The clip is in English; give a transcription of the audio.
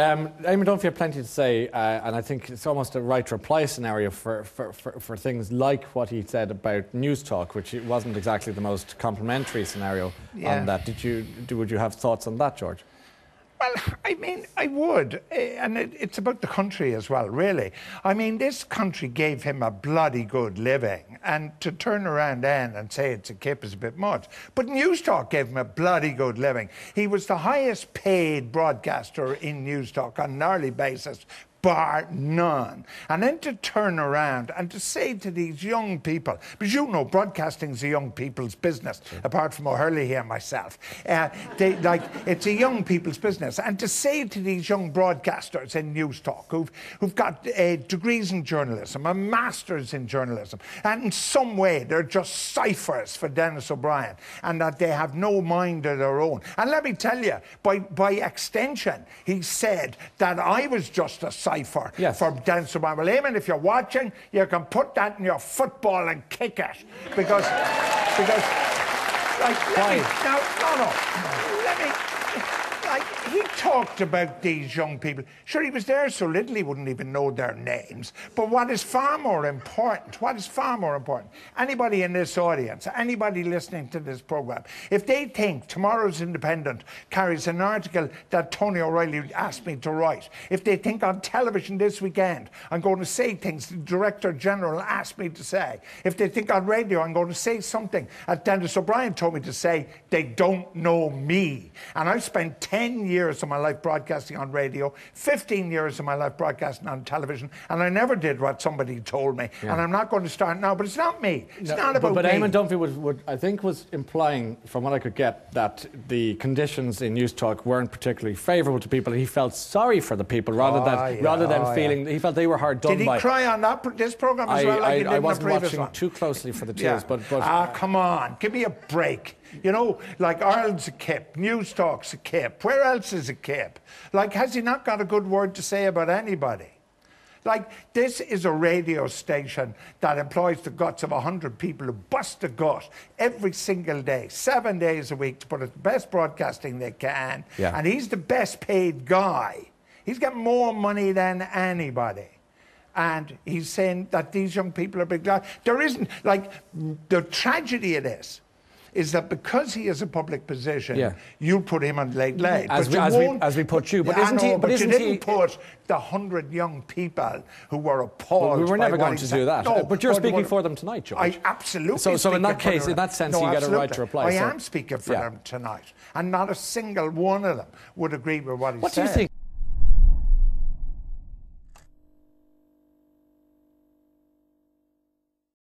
Eamon Dunphy had plenty to say, and I think it's almost a right to reply scenario for things like what he said about News Talk, which wasn't exactly the most complimentary scenario on that. Would you have thoughts on that, George? Well, I mean, I would, and it's about the country as well, really. I mean, this country gave him a bloody good living, and to turn around then and say it's a kip is a bit much. But News Talk gave him a bloody good living. He was the highest paid broadcaster in News Talk on an hourly basis, bar none. And then to turn around and to say to these young people, because you know broadcasting's a young people's business, apart from O'Hurley here and myself. It's a young people's business. And to say to these young broadcasters in News Talk who've got degrees in journalism, a master's in journalism, and in some way they're just ciphers for Dennis O'Brien, and that they have no mind of their own. And let me tell you, by extension, he said that I was just a cipher for Dennis O'Brien. Well, Eamon, if you're watching, you can put that in your football and kick it. Because he talked about these young people. Sure, he was there so little he wouldn't even know their names. But what is far more important, anybody in this audience, anybody listening to this programme, if they think tomorrow's Independent carries an article that Tony O'Reilly asked me to write, if they think on television this weekend I'm going to say things the Director General asked me to say, if they think on radio I'm going to say something that Dennis O'Brien told me to say, they don't know me. And I've spent 10 years of my life broadcasting on radio, 15 years of my life broadcasting on television, and I never did what somebody told me. And I'm not going to start now, but it's not me. It's not about me. But Eamon Dunphy I think was implying, from what I could get, that the conditions in News Talk weren't particularly favourable to people. He felt sorry for the people rather than feeling he felt they were hard done by. Did he cry on this programme as well? Like I wasn't watching too closely for the tears, but come on, give me a break. You know, like Ireland's a kip, News Talk's a kip. Where else is a kip? Like, has he not got a good word to say about anybody? Like, this is a radio station that employs the guts of 100 people who bust a gut every single day, 7 days a week, to put out the best broadcasting they can. And he's the best paid guy. He's got more money than anybody. And he's saying that these young people are big glad. There isn't, like, the tragedy of this is that because he is a public position, you'll put him on late. As we put you. But you didn't put the 100 young people who were appalled. Well, we were never going to do that. No, but you're speaking for them tonight, George. I absolutely. So in that case, in that sense, you get a right to reply. I am speaking for them tonight, and not a single one of them would agree with what he said. What do you think?